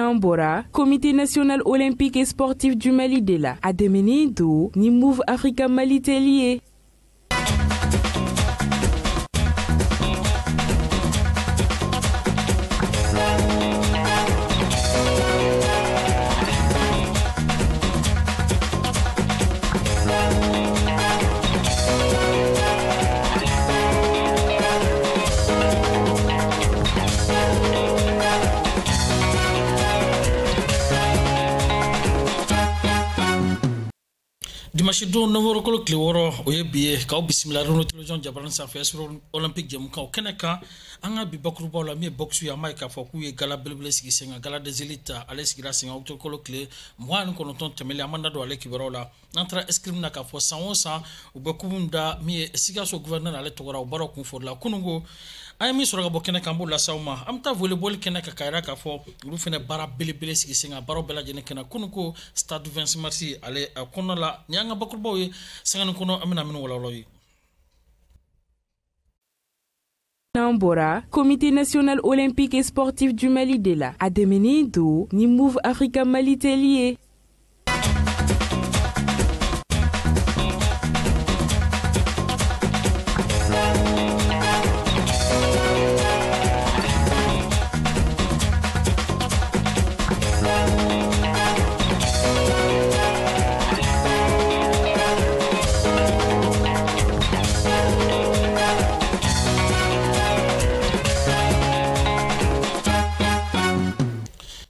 Bora, Comité national olympique et sportif du Mali de la Ademeni do ni Move Africa Mali Tellier. Dimanche don numéro kolo kleworo oye biye ka bismillah no television jabaran sa fes olympique jam ka keneka anga bi bakru bola mi boxu ya maika fo ku ye gala belbele sigi senga gala des élites ale sigi senga auto kolo kle moi no kono ton temeli amanda do ale kiberola entra escrime na ka fo 100 u bakunda mi siga so gouverneur ale togora o baro kun fo la kunungo ay mi sura bo keneka mbo la sawma amta volleyball keneka kaira ka fo lu fene bara belbele sigi senga baro bela jene kena kunuko stade Vincent Merci ale kono la nyanga bakru boy senga kono amina min wala loyi Bora, Comité national olympique et sportif du Mali de la Ademeni do ni Move Africa Mali Tellier.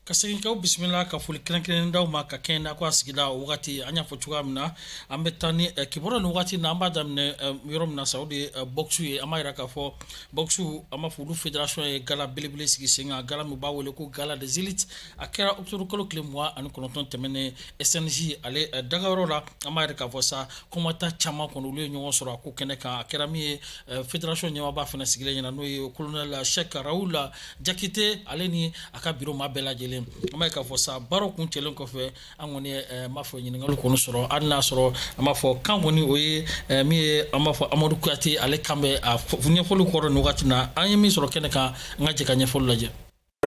Kasika bismillah ka fuli kren ndaw ma ka kenda ko asigida wakati anya fo chugamna ambetani kiboro no wakati na ambadamne yorom na saudi boxu e amayra ka fo boxu ama fudu federation e gala belebele sigi singa gala mu bawole ko gala des élites akera oktoro kolo klemwa an konoton temene SNJ ale dagarola amayra ka fo sa komata chama kono le nyon soro ko keneka akera mi federation nyama ba fina sigile nyana no colonel Cheikh Raoul Jakite aleni aka biro mabela jele Amerika fo sa baro kun telen ko fe angoni mafo nyini ngalo kono soro adna soro mafo kangoni oye mi mafo Amadou Kouyaté ale kambe a funye folu ko ron watina anyemi soro keneka ngaje kanye folu laje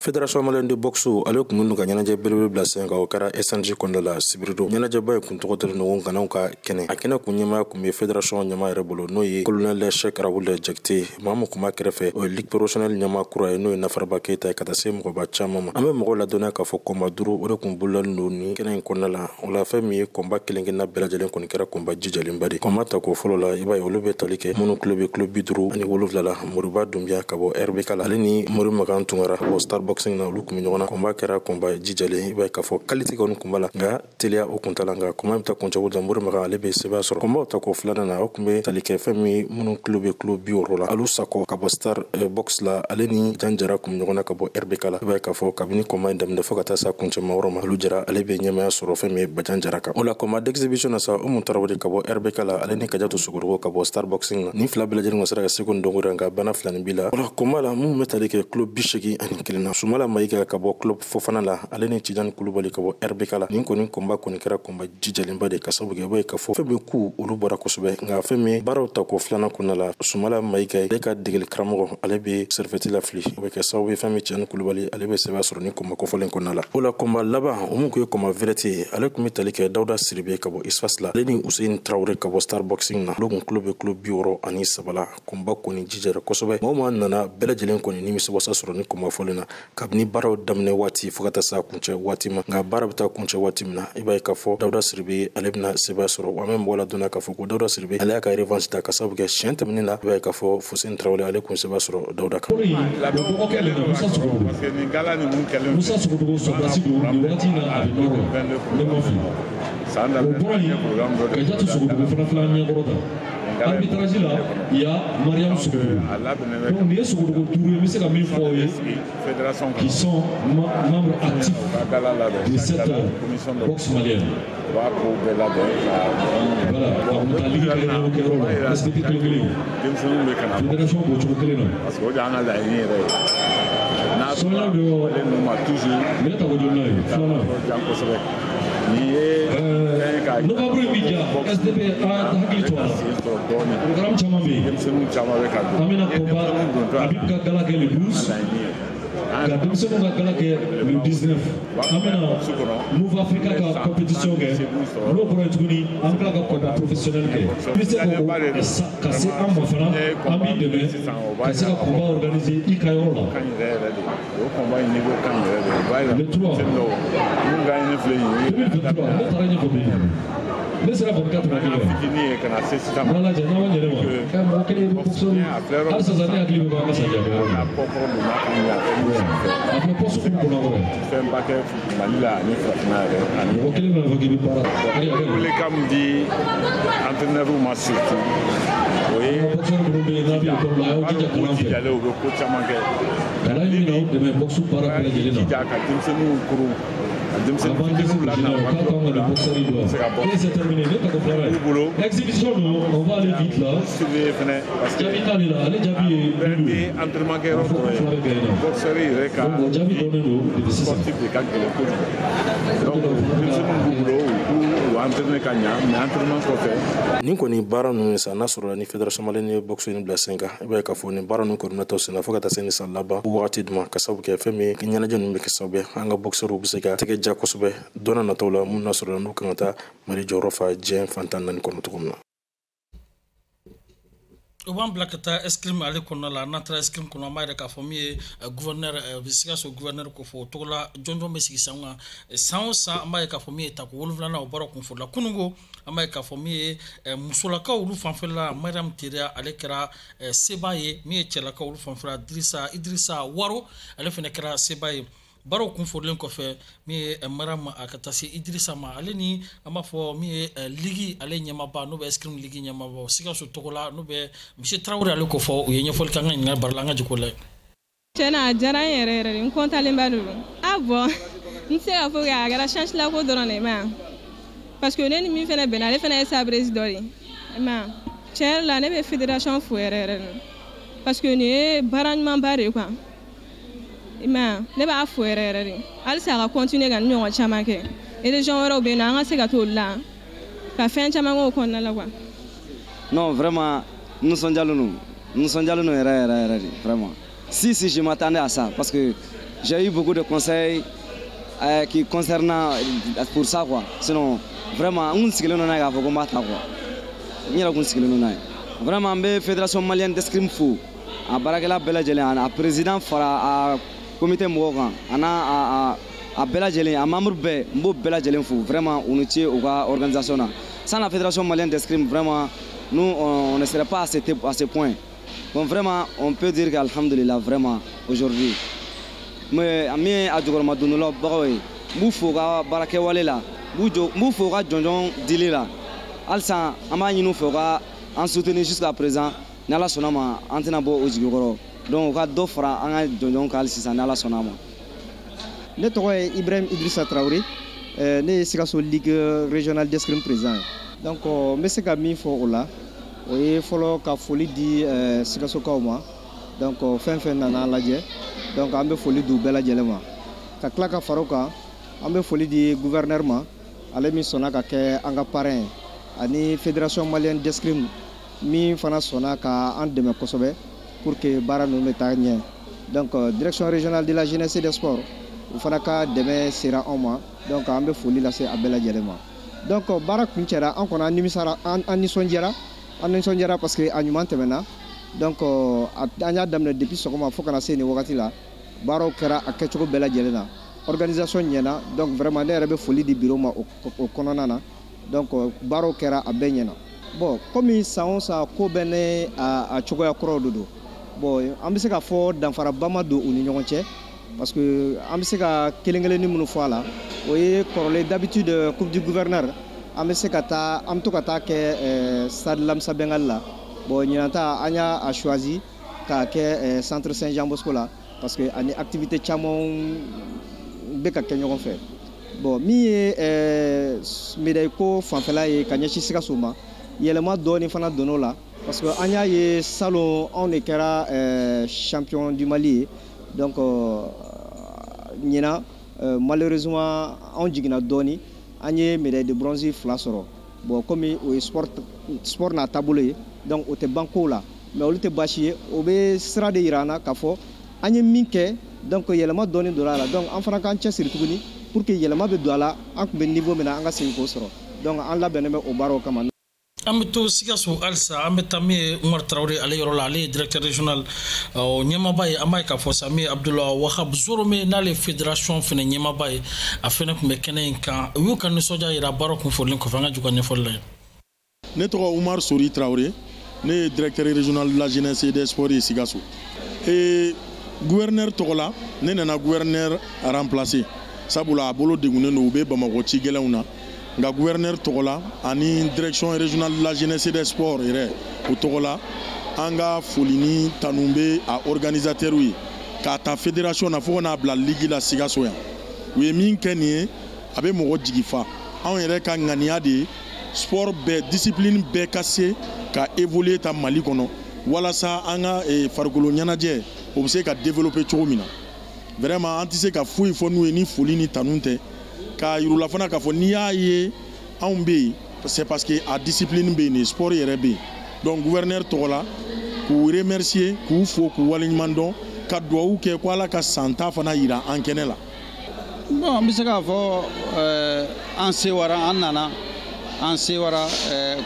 Fédération malienne de boxe ale kununu ka ɲɛnajɛ belebele bila sen kan o kɛra SNG kɔnɔna la Sibirido ɲɛnajɛba ye kun tɔgɔ tɛlen ɲɔgɔn kan ka kɛnɛ a kɛnɛ kun ɲɛmaya kun bɛ fédération ɲɛma yɛrɛ bolo n'o ye colonel Cheikh Raoul Jakite maamu kuma kɛrɛfɛ o ye ligue professionnelle ɲɛma kura ye n'o ye Nafaraba Keita ye ka taa se mɔgɔba caman ma an bɛ mɔgɔw ladɔnniya k'a fɔ kɔnba 5 o de kun bololalen don ni kɛnɛ in kɔnɔna la o la fɛn min ye kɔnba kelen-kelenna bɛɛ lajɛlen kɔni kɛra kɔnba jijalenba de kɔnba ta ko fɔlɔ la i b'a ye olu bɛ tali kɛ minnu kulo bɛ kulo 57 la Moriba Dunbiya ka bɔ RBK la ale ni Mori Makan Tunkara ka bɔ Star Boxing na olu kun bɛ ɲɔgɔn na kɔnba kɛra kɔnba jijalen i b'a ye k'a fɔ qualité kɔni kun b'a la nka teliya o kun t'a la nka kɔnba bɛ taa kuncago la Mori Makan ale bɛ sɛbɛn sɔrɔ kɔnbaw ta ko filanan na o kun bɛ tali kɛ fɛn min minnu kulo bɛ kulo 60 la alu Sako ka bɔ Star Box la ale ni Janjara kun bɛ ɲɔgɔn na ka bɔ RBK la i b'a ye k'a fɔ kabini kɔnba in daminɛ fo ka taa se a kuncɛma yɔrɔ ma alu Jara ale bɛ ɲɛmaya sɔrɔ fɛn min ye Bajanjara kan o la kɔnba d'exhibition na sa Umu Tarawele ka bɔ RBK la ale ni Kajatu Sogorogo ka bɔ Star Boxing na ni fila bɛɛ lajɛlen ka sera ka seko ndongora nka bana filani bi la o la kɔnba la mun bɛ tali kɛ kulo 81 na Sumala Mayiga ka bɔ club Fofana la ale ni Tidiane Kulubali ka bɔ RBK la nin kɔni kɔnba kɔni kɛra kɔnba jijalenba de ka sababu kɛ i b'a ye k'a fɔ fɛn bɛ ku olu bɔra kosɛbɛ nka fɛn min baaraw ta ko filanan kɔnɔna la Sumala Mayiga ale ka degeli karamɔgɔ ale bɛ serveti la fili o bɛ kɛ sababu ye fɛn min Tidiane Kulubali ale bɛ sɛbɛn sɔrɔ ni kɔnba kɔfɔlen kɔnɔna la o la kɔnba laban o mun kun ye kɔnba vérité ale kun bɛ tali kɛ Dawuda Siribe ka bɔ Isfas la ale ni Usain Traoré ka bɔ Star Boxing na olu kun kulo bɛ kulo 63 la kɔnba kɔni jijara kosɛbɛ maa nana bɛɛ lajɛlen kɔni nimisiwasa sɔrɔ ni kɔnba fɔlen na kabini baaraw daminɛ waati fo ka taa se a kuncɛ waati ma nka baara bɛ taa kuncɛ waati min na i b'a ye k'a fɔ Dawuda Siribe ale bɛna sɛbɛn sɔrɔ wa an bɛ mɔgɔ ladɔnniya k'a fɔ ko Dawuda Siribe ale y'a ka revanche ta ka sababu kɛ siɲɛ tɛmɛnen la i b'a ye k'a fɔ Usain Traoré ale kun sɛbɛn sɔrɔ Dawuda kan. Musa Sogodogo sɔrɔdasi don nin wagati in na a bɛ nɔrɔ ne ma fili o bɔra yen Kajatu Sogodogo fana filɛ ɲɛkɔrɔ ta arbitrage la il y a Mariam Sogodogo donc nin ye Sogodogo 5 ye n bɛ se ka min fɔ aw ye qui sont membres actifs de cette boxe malienne. Voilà, on a ligue kelen ɲɔgɔn kɛ yɔrɔ la respecté kelen kelen fédération b'o cogo kelen na sɔɔni bɛ minɛ ta ko jɔn n'a ye filanan novembre in bi ja SDP a hakili to a la programme caman bɛ yen an bɛna kɔnba Habib ka gala kɛ le 12 Comme ça, on a gagné le 19. Maintenant, Move Africa a compétition. Nous pour être unis, on a un professionnel. Mais c'est pour casser un mois, un mi demain, casser un combat organisé, Ikayola. Le 3. 2023, on a gagné combien? Mais c'est la 24 millions. Voilà, j'ai un élément. Quand on crée une boxe, à ces années, à Glibou, on va s'en dire. Après, pour ce qu'on a fait un paquet, Manila, ni Fratina. Les camps dit entraîneur ou massif. Oui, il y a le coach à manquer. C'est terminé, l'exhibition, on va aller vite là. Jabi est là, allez Jabi est ni kɔni baara ninnu sa n'a sɔrɔla ni fédération malienne ye boxe ni bila sen kan i b'a ye k'a fɔ nin baara ninnu coordinateur sen na fo ka taa se ni san laban wagati duman ka sabu kɛ fɛn min ye ɲɛnajɛ ninnu bɛ kɛ sababu ye an ka boxeurs bɛ se ka tɛgɛ ja kosɛbɛ dɔnna nataw la mun n'a sɔrɔla n'u kan ka taa Mali jɔyɔrɔ fa diɲɛ fan tan naani kɔnɔ cogo min na. O b'an bila ka taa escrime ale kɔnɔna la n'an taara escrime kɔnɔ an b'a yɛrɛ k'a fɔ min ye gouverneur Sikaso gouverneur ko fɔ o togo la jɔnjɔn bɛ sigi san kan san o san an b'a ye k'a fɔ min ye tako 7nan o bɔra kunfɔli la kununko an b'a ye k'a fɔ min ye musolakaw olu fanfɛla Mariam Teriya ale kɛra seba ye min ye cɛlakaw olu fanfɛla Idrissa Waro ale fana kɛra seba ye baro kunfɔlilen kɔfɛ min ye Mariam a ka taa se Idrissa ma ale ni an b'a fɔ min ye ligi ale ɲɛmaba n'o bɛ escrime ligi ɲɛmaba Sikaso togo la n'o bɛ Monsieur Traoré ale ko fɔ u ye ɲɛfɔli k'an ka ɲininka baro la an ka jiko la. Tiɲɛna a diyara n yɛrɛ yɛrɛ de n kɔntanlenba de don ah bon n tɛ se k'a fɔ a kɛra chance la ko dɔrɔn de ma parce que ne ni min fana bɛnna ale fana ye sabrezi dɔ de ma tiɲɛ yɛrɛ la ne bɛ fédération fo yɛrɛ yɛrɛ de parce que nin ye baara ɲumanba de ye quoi ma ne b'a fo yɛrɛ yɛrɛ de halisa a ka continuer ka ni ɲɔgɔn caman kɛ région wɛrɛw bɛ yen nɔ an ka se ka t'olu la ka fɛn caman k'o kɔnɔna la quoi. Non vraiment nous sommes yɛrɛ yɛrɛ de vraiment. Si je m'attendais à ça parce que j'ai eu beaucoup de conseils qui concernant pour ça quoi. Sinon vraiment on sigilen n'a k'a fɔ ko n b'a ta quoi. N yɛrɛ kun sigilen n'a ye. Vraiment n bɛ fédération malienne d'escrime fo a baarakɛla bɛɛ lajɛlen a président fara a comité mɔgɔw kan a n'a a bɛɛ lajɛlen a membre bɛɛ n b'o bɛɛ lajɛlen fo vraiment u ni ce u ka organisation na. Sans la fédération malienne d'escrime vraiment nous on ne serait pas à ce point. Donc vraiment on peut dire qu'alhamdulillah vraiment aujourd'hui mais ami a jukɔrɔma donnalaw bagaw ye n b'u fo ka baarakɛwale la n b'u fo ka jɔnjɔn dili la halisa an b'a ɲini u fɛ u ka an soutenir jusqu'à présent ni Ala sɔnna ma an tɛna bɔ o jigikɔrɔ donc u ka dɔ fara an ka jɔnjɔn kan hali sisan ni Ala sɔnna ma. Ne tɔgɔ ye Ibrahim Idrissa Traoré ne ye Sikaso Ligue régionale d'escrime président donc n bɛ se ka min fɔ o la o ye fɔlɔ ka foli di Sikasokaw ma donc fɛn fɛn nana lajɛ donc an bɛ foli di u bɛɛ lajɛlen ma ka tila ka fara o kan an bɛ foli di gouverneur ma ale min sɔnna ka kɛ an ka parrain ye ani fédération malienne d'escrime min fana sɔnna ka an dɛmɛ kosɛbɛ pour que baara ninnu bɛ taa ɲɛ donc direction régionale de la jeunesse et des sports u fana ka dɛmɛ sera anw ma donc an bɛ foli lase a bɛɛ lajɛlen ma donc baara kuncɛra an kɔni an nisɔndiyara parce que a ɲuman tɛmɛna donc an y'a daminɛ depuis sɔgɔma fo kana se nin wagati la baaraw kɛra a kɛcogo bɛɛ lajɛlen na organisation ɲɛna donc vraiment ne yɛrɛ bɛ foli di bureau ma o kɔnɔna na donc baaraw kɛra a bɛɛ ɲɛna bon komi san o san ko bɛɛ ne a cogoya kɔrɔw de don bon an bɛ se ka fɔ danfaraba ma don u ni ɲɔgɔn cɛ parce que an bɛ se ka kelen-kelenni minnu fɔ a la o ye kɔrɔlen d'habitude coupe du gouverneur an bɛ se ka taa an bɛ to ka taa kɛ stade Lamsa Bengali la bon ɲinan ta an y'a choisi k'a kɛ centre Saint-Jean Bosco la parce que ani activité caman bɛ ka kɛ ɲɔgɔn fɛ bon min ye médaille ko fanfɛla ye ka ɲɛsin Sikaso ma yɛlɛma dɔɔni fana donn'o la parce que an y'a ye salon anw de kɛra champion du Mali ye donc ɲinan malheureusement anw jiginna dɔɔni an ye médaille de bronze 2 sɔrɔ bon komi o ye sport n'a taabolo ye donc o tɛ ban kow la mais olu tɛ baasi ye o bɛ sira de yira an na k'a fɔ an ye min kɛ donc yɛlɛma dɔɔni donna a la donc an fana k'an cɛsiri tuguni pour que yɛlɛma bɛ don a la an tun bɛ niveau min na an ka segin k'o sɔrɔ donc an labɛnnen bɛ o baaraw kama. An bɛ to Sikaso halisa an bɛ taa min ye Umar Traoré ale yɔrɔ la ale ye directeur régional ɲɛmaaba ye an b'a ye k'a fɔ sa min ye Abdulahi Wahab Zorome n'ale ye fédération fana ɲɛmaaba ye a fana tun bɛ kɛnɛ in kan u y'u ka nisɔndiya jira baara kunfɔrɔlen kɔfɛ an ka juga ɲɛfɔli la. Ne tɔgɔ Umar Sori Traoré ne ye directeur régional de la jeunesse et des sports ye Sikaso gouverneur tɔgɔ la ne nana gouverneur remplacer sabula a bolo degunnen don u bɛ Bamakɔ ci gɛlɛnw na nka gouverneur tɔgɔ la ani direction régionale de la jeunesse et des sports yɛrɛ o tɔgɔ la an ka foli ni tanu bɛ a organisateur ye k'a ta fédération na fo ka n'a bila ligue la Sikaso yan u ye min kɛ nin ye a bɛ mɔgɔ jigi fa anw yɛrɛ ka ŋaniya de ye sport bɛɛ discipline bɛɛ ka se ka évoluer ta Mali kɔnɔ walasa an ka farikolo ɲɛnajɛ o bɛ se ka développer cogo min na vraiment an tɛ se ka foyi fɔ n'u ye ni foli ni tanu tɛ k'a yir'u fana k'a fɔ n'i y'a ye anw bɛ yen c'est parce que a discipline bɛ yen sport yɛrɛ bɛ yen donc gouverneur tɔgɔ la k'u remercier k'u fo k'u waleɲuman dɔn ka dugawu kɛ ko Ala ka san ta fana yira an kɛnɛ la. bon n bɛ se k'a fɔ an sewara an nana an sewara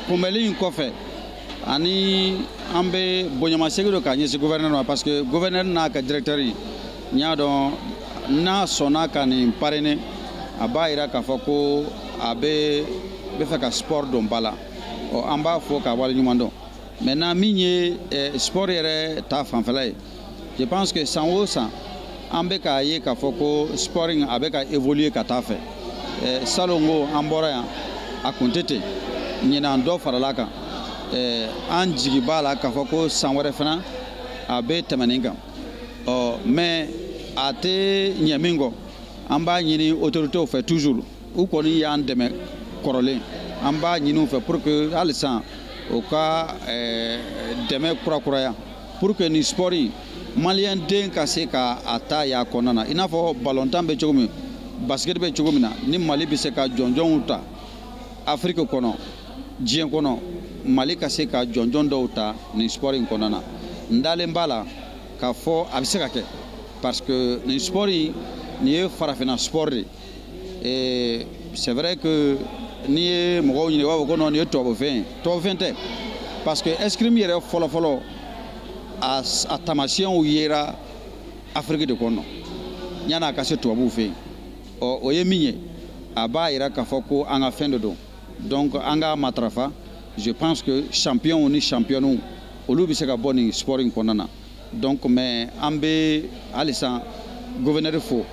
kunbɛli in kɔfɛ ani an bɛ bonyamasegin dɔ k'a ɲɛsin gouverneur ma parce que gouverneur n'a ka directeur n y'a dɔn n'a sɔnna ka nin parrainer a b'a jira k'a fɔ ko a bɛ fɛ ka sport dɔn ba la an b'a fɔ k'a waleɲuman dɔn maintenant min ye sport yɛrɛ ta fanfɛla ye je pense que san o san an bɛ k'a ye k'a fɔ ko sport in a bɛ ka évoluer ka taa fɛ salon ko an bɔra yan a kun tɛ ten ɲinan dɔ farala kan an jigi b'a la k'a fɔ ko san wɛrɛ fana a bɛ tɛmɛ nin kan mais a tɛ ɲɛ min kɔ an b'a ɲini autorités fɛ toujours u kɔni y'an dɛmɛ kɔrɔlen an b'a ɲini u fɛ pour que halisa u ka dɛmɛ kurakuraya pour que nin sport in malien den ka se k'a ta y'a kɔnɔna na i n'a fɔ ballontan bɛ cogo min basket bɛ cogo min na ni Mali bɛ se ka jɔnjɔnw ta Afrique kɔnɔ diɲɛ kɔnɔ Mali ka se ka jɔnjɔn dɔw ta nin sport in kɔnɔna na n dalen b'a la k'a fɔ a bɛ se ka kɛ parce que nin sport in nin ye farafinna sport de et c'est vrai que n'i ye mɔgɔw ɲininka u b'a fɔ ko non nin ye tubabufɛn ye tubabufɛn tɛ parce que escrime yɛrɛ fɔlɔfɔlɔ a taamasiyɛnw yera Afrique de kɔnɔ yan'a ka se tubabuw fɛ yen o ye min ye a b'a jira k'a fɔ ko an ka fɛn de don donc an ka matarafa je pense que champion ni championnew olu bɛ se ka bɔ nin sport in kɔnɔna na donc mais an bɛ halisa gouverneur fo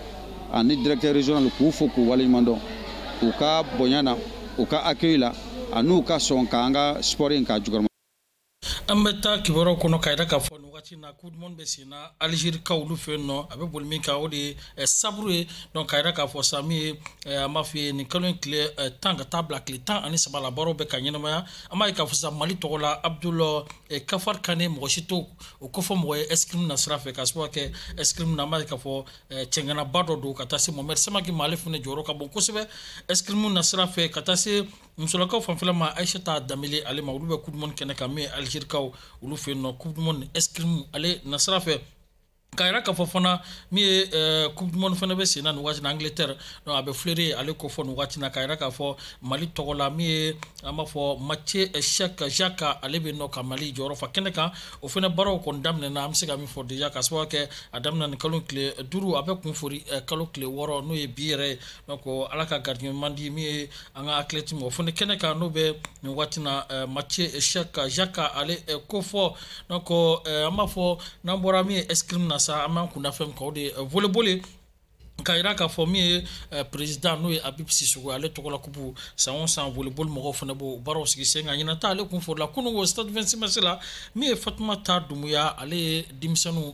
ani directeur régional k'u fo k'u waleɲuman dɔn u ka bonya na u ka accueil la ani u ka sɔn k'an ka sport in ka jukɔrɔma. An bɛ taa kibaruyaw kɔnɔ k'a jira k'a fɔ nin waati in na coupe du monde bɛ sen na Algérie ka olu fɛ yen nɔ a bɛ boli min kan o de ye saburu ye donc k'a jira k'a fɔ sa min ye an b'a fɔ ye nin kalo in tile 10 ka taa bila tile 13 la baaraw bɛ ka ɲɛnamaya an b'a ye k'a fɔ sa Mali tɔgɔ la Abdul Kafar Kane mɔgɔ si t'o kofɔ mɔgɔ ye escrime na sira fɛ k'a sababu kɛ escrime na an b'a ye k'a fɔ cɛŋanaba dɔ don ka taa se Mohamed Samake ma ale fana jɔyɔrɔ ka bon kosɛbɛ escrime na sira fɛ ka taa se musolakaw fanfɛla ma Aïssata Dembélé ale ma olu bɛ coupe du monde kɛnɛ kan min ye Algérie kaw olu fɛ yen nɔ coupe du monde escrime ale na sira fɛ k'a jira k'a fɔ fana min ye coupe du monde fana bɛ sen na nin waati in na Angleterre donc a bɛ fleurer ale ko fɔ nin waati in na k'a jira k'a fɔ Mali tɔgɔ la min ye an b'a fɔ Mathieu Jacques ale bɛ yen nɔ ka Mali jɔyɔrɔ fa kɛnɛ kan o fana baaraw kɔni daminɛna an bɛ se ka min fɔ déjà k'a sababu kɛ a daminɛ nin kalo tile 5 a bɛ kunfori kalo tile 6 n'o ye bi yɛrɛ ye donc Ala ka gardien ɲuman di min ye an ka athlète o fana kɛnɛ kan n'o bɛ nin waati in na Mathieu Jacques ale ko fɔ donc an b'a fɔ n'an bɔra min ye escrime na sa an b'an kunda fɛn kan o de ye volleyball k'a jira k'a fɔ min ye président n'o ye Habib Sissoko ale tɔgɔ la kupu san o san volleyball mɔgɔw fana b'o baaraw sigi sen kan ɲinan ta ale kun fɔrɔla kunungo stade 26 mars la min ye Fatumata Dumuya ale ye denmisɛnninw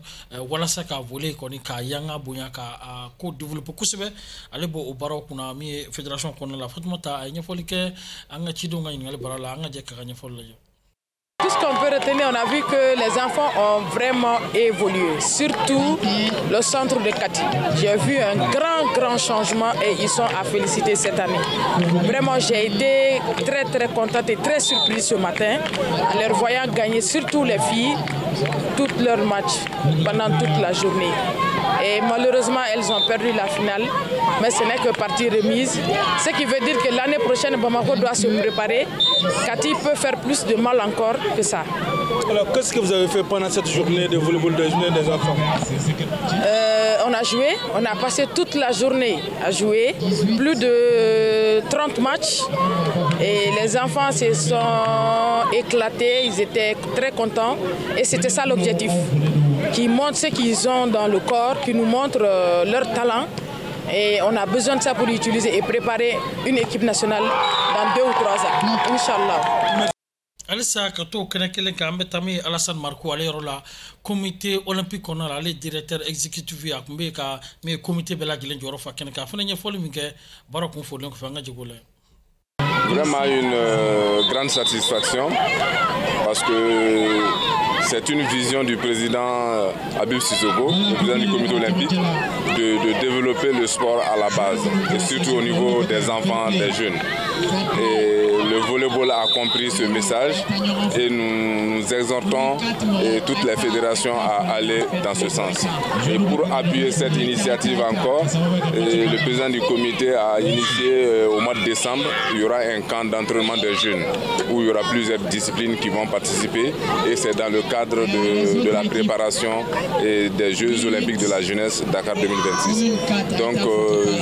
walasa ka volley kɔni k'a yanga bonya ka ko développer kosɛbɛ ale b'o baaraw kunna min ye fédération kɔnɔna la Fatumata a ye ɲɛfɔli kɛ an ka cidenw ka ɲininkali baara la an ka jɛ k'a ka ɲɛfɔli lajɛ. Tout ce qu'on peut retenir, on a vu que les enfants ont vraiment évolué, surtout le centre de Kati. J'ai vu un grand changement et ils sont à féliciter cette année. Vraiment, j'ai été très contente et très surprise ce matin en les voyant gagner, surtout les filles, tous leurs matchs pendant toute la journée. Et malheureusement, elles ont perdu la finale. Mais ce n'est que partie remise. Ce qui veut dire que l'année prochaine, Bamako doit se préparer. Kati peut faire plus de mal encore que ça. Alors, qu'est-ce que vous avez fait pendant cette journée de volleyball de journée des enfants? On a joué, on a passé toute la journée à jouer, plus de 30 matchs. Et les enfants se sont éclatés, ils étaient très contents. Et c'était ça l'objectif, qui montre ce qu'ils ont dans le corps, qui nous montre leur talent. Et on a besoin de ça pour l'utiliser et préparer une équipe nationale dans 2 ou 3 ans, Inch'Allah. Alisa kato kene kelen ka ambe tami Alassane Marcou ale rola comité olympique on a le directeur exécutif ya kumbe ka me comité bela gilen joro fa kene ka fana nyefol mi ke barakun fo donc fa nga jigole. Vraiment une grande satisfaction parce que c'est une vision du président Habib Sissoko, le président du comité olympique, de développer le sport à la base, et surtout au niveau des enfants, des jeunes. Et le volleyball a compris ce message et nous exhortons toutes les fédérations à aller dans ce sens. Et pour appuyer cette initiative encore, le président du comité a initié au mois de décembre, il y aura un camp d'entraînement des jeunes où il y aura plusieurs disciplines qui vont participer et c'est dans le cadre de la préparation des Jeux olympiques de la jeunesse Dakar 2026. Donc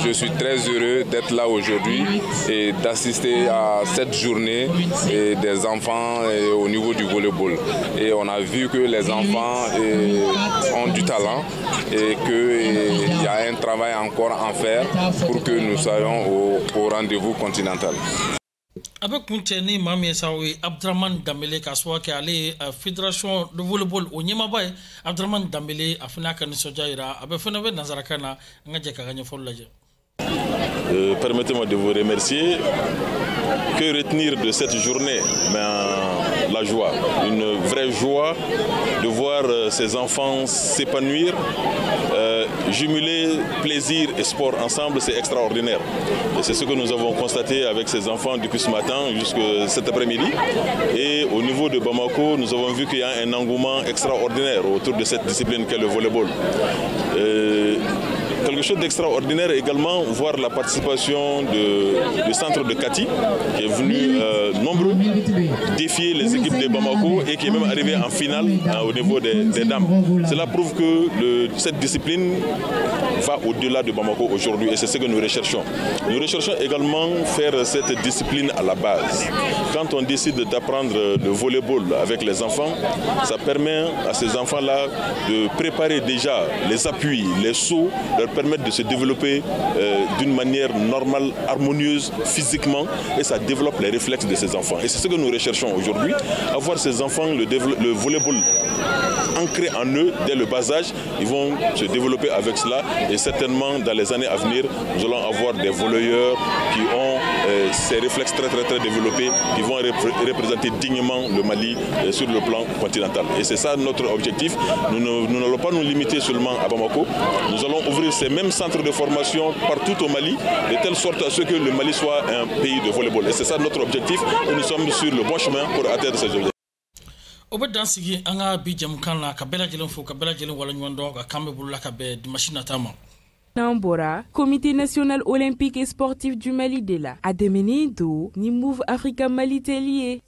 je suis très heureux d'être là aujourd'hui et d'assister à cette journée des enfants au niveau du volleyball. Et on a vu que les enfants ont du talent et qu'il y a un travail encore à faire pour que nous soyons au rendez-vous continental. Avec Mouteni Mami Saoui, Abdraman Dambélé, Kaswa, qui est allé à la Fédération de volleyball au Niamabay, Abdraman Dambélé, à Funaka Nisojaira, à Befenabe Nazarakana, Nadjaka Follaje. Permettez-moi de vous remercier. Que retenir de cette journée? La joie, une vraie joie de voir ces enfants s'épanouir, jumeler plaisir et sport ensemble, c'est extraordinaire. Et c'est ce que nous avons constaté avec ces enfants depuis ce matin jusqu'à cet après-midi. Et au niveau de Bamako, nous avons vu qu'il y a un engouement extraordinaire autour de cette discipline qu'est le volleyball. Quelque chose d'extraordinaire également, voir la participation du centre de Kati, qui est venu nombreux défier les équipes de Bamako et qui est même arrivé en finale au niveau des dames. Cela prouve que cette discipline va au-delà de Bamako aujourd'hui et c'est ce que nous recherchons. Nous recherchons également faire cette discipline à la base. Quand on décide d'apprendre le volleyball avec les enfants, ça permet à ces enfants-là de préparer déjà les appuis, les sauts, leur permettre de se développer d'une manière normale, harmonieuse, physiquement, et ça développe les réflexes de ces enfants. Et c'est ce que nous recherchons aujourd'hui, avoir ces enfants, le volleyball ancré en eux dès le bas âge, ils vont se développer avec cela et certainement dans les années à venir, nous allons avoir des volleyeurs qui ont ces réflexes très développés, qui vont représenter dignement le Mali sur le plan continental. Et c'est ça notre objectif. Nous n'allons pas nous limiter seulement à Bamako, nous allons ouvrir ces mêmes centres de formation partout au Mali, de telle sorte à ce que le Mali soit un pays de volleyball. Et c'est ça notre objectif et nous sommes sur le bon chemin pour atteindre ces objectifs. Obe dansigi anga bijam kanla kabela jelen fo kabela jelen wala nyondo ka kambe bulla ka be di machine tama. Nambora, Comité national olympique et sportif du Mali de la Ademeni do ni Move Africa Mali Tellier.